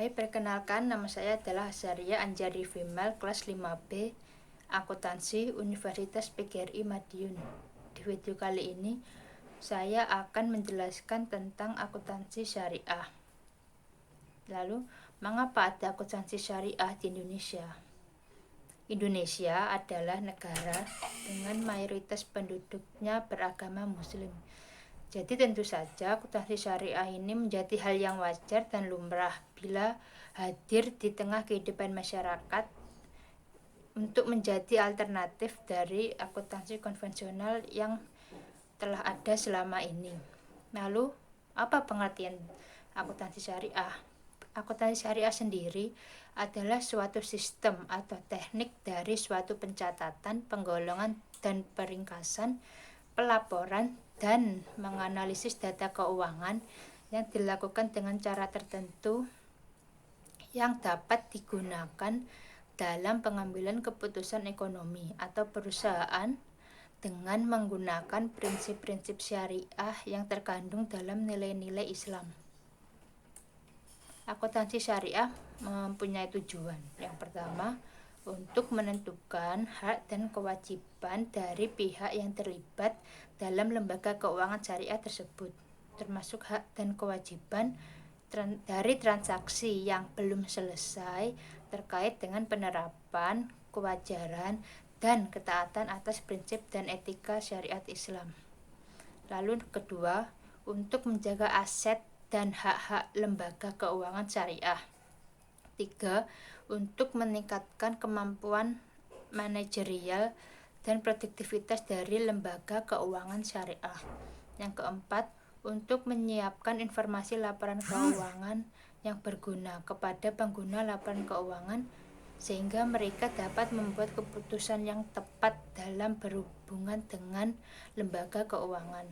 Hai, perkenalkan, nama saya adalah Azaria Anjari Female, kelas 5B, Akuntansi, Universitas PGRI Madiun. Di video kali ini, saya akan menjelaskan tentang akuntansi syariah. Lalu, mengapa ada akuntansi syariah di Indonesia? Indonesia adalah negara dengan mayoritas penduduknya beragama Muslim. Jadi tentu saja akuntansi syariah ini menjadi hal yang wajar dan lumrah bila hadir di tengah kehidupan masyarakat untuk menjadi alternatif dari akuntansi konvensional yang telah ada selama ini. Lalu, apa pengertian akuntansi syariah? Akuntansi syariah sendiri adalah suatu sistem atau teknik dari suatu pencatatan, penggolongan, dan peringkasan, pelaporan, dan menganalisis data keuangan yang dilakukan dengan cara tertentu yang dapat digunakan dalam pengambilan keputusan ekonomi atau perusahaan dengan menggunakan prinsip-prinsip syariah yang terkandung dalam nilai-nilai Islam. Akuntansi syariah mempunyai tujuan. Yang pertama, untuk menentukan hak dan kewajiban dari pihak yang terlibat dalam lembaga keuangan syariah tersebut, termasuk hak dan kewajiban dari transaksi yang belum selesai terkait dengan penerapan, kewajaran, dan ketaatan atas prinsip dan etika syariat Islam. Lalu kedua, untuk menjaga aset dan hak-hak lembaga keuangan syariah. 3. Untuk meningkatkan kemampuan manajerial dan produktivitas dari lembaga keuangan syariah. Yang keempat, untuk menyiapkan informasi laporan keuangan yang berguna kepada pengguna laporan keuangan sehingga mereka dapat membuat keputusan yang tepat dalam berhubungan dengan lembaga keuangan.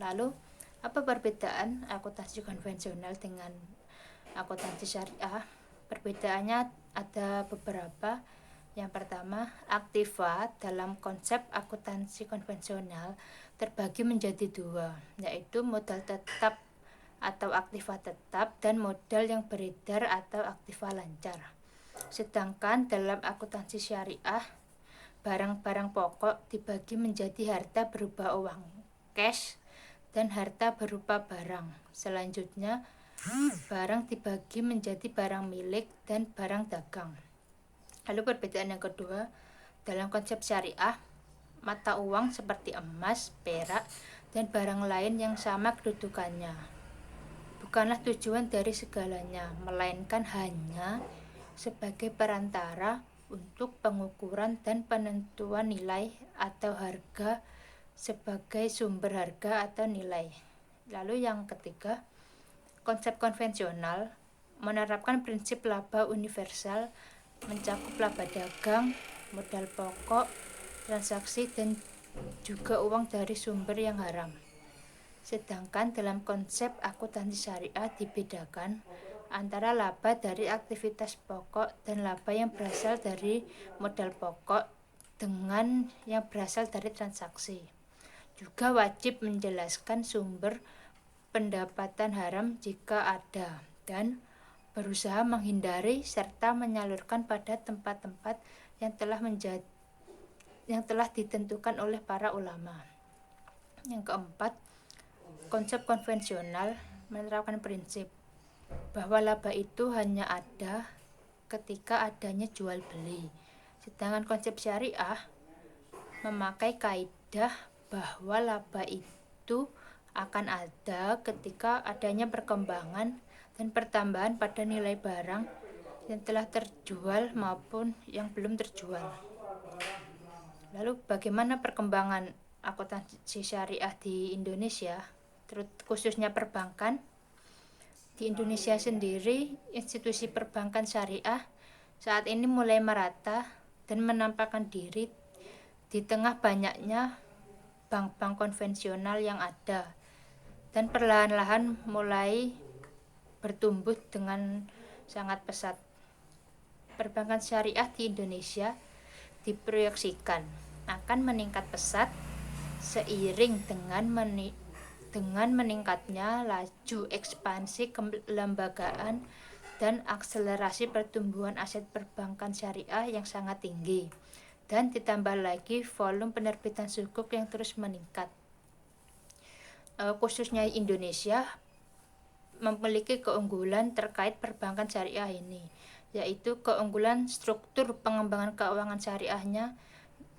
Lalu, apa perbedaan akuntansi konvensional dengan akuntansi syariah? Perbedaannya ada beberapa. Yang pertama, aktiva dalam konsep akuntansi konvensional terbagi menjadi dua, yaitu modal tetap atau aktiva tetap dan modal yang beredar atau aktiva lancar. Sedangkan dalam akuntansi syariah, barang-barang pokok dibagi menjadi harta berupa uang cash dan harta berupa barang. Selanjutnya, barang dibagi menjadi barang milik dan barang dagang. Lalu perbedaan yang kedua, dalam konsep syariah, mata uang seperti emas, perak, dan barang lain yang sama kedudukannya bukanlah tujuan dari segalanya, melainkan hanya sebagai perantara untuk pengukuran dan penentuan nilai atau harga sebagai sumber harga atau nilai. Lalu yang ketiga, konsep konvensional menerapkan prinsip laba universal mencakup laba dagang, modal pokok, transaksi, dan juga uang dari sumber yang haram. Sedangkan dalam konsep akuntansi syariah dibedakan antara laba dari aktivitas pokok dan laba yang berasal dari modal pokok dengan yang berasal dari transaksi. Juga wajib menjelaskan sumber pendapatan haram jika ada dan berusaha menghindari serta menyalurkan pada tempat-tempat yang telah ditentukan oleh para ulama. Yang keempat, konsep konvensional menerapkan prinsip bahwa laba itu hanya ada ketika adanya jual beli. Sedangkan konsep syariah memakai kaidah bahwa laba itu akan ada ketika adanya perkembangan dan pertambahan pada nilai barang yang telah terjual maupun yang belum terjual. Lalu bagaimana perkembangan akuntansi syariah di Indonesia, khususnya perbankan? Di Indonesia sendiri, institusi perbankan syariah saat ini mulai merata dan menampakkan diri di tengah banyaknya bank-bank konvensional yang ada dan perlahan-lahan mulai bertumbuh dengan sangat pesat. Perbankan syariah di Indonesia diproyeksikan akan meningkat pesat seiring dengan meningkatnya laju ekspansi kelembagaan dan akselerasi pertumbuhan aset perbankan syariah yang sangat tinggi. Dan ditambah lagi volume penerbitan sukuk yang terus meningkat. Khususnya Indonesia memiliki keunggulan terkait perbankan syariah ini, yaitu keunggulan struktur pengembangan keuangan syariahnya,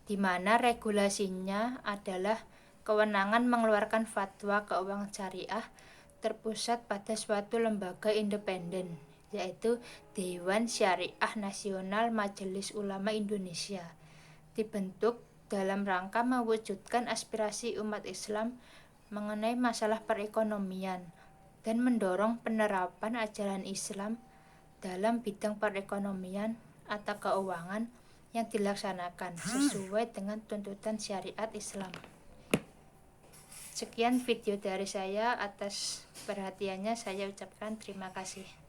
di mana regulasinya adalah kewenangan mengeluarkan fatwa keuangan syariah terpusat pada suatu lembaga independen, yaitu Dewan Syariah Nasional Majelis Ulama Indonesia, dibentuk dalam rangka mewujudkan aspirasi umat Islam mengenai masalah perekonomian dan mendorong penerapan ajaran Islam dalam bidang perekonomian atau keuangan yang dilaksanakan sesuai dengan tuntutan syariat Islam. Sekian video dari saya, atas perhatiannya saya ucapkan terima kasih.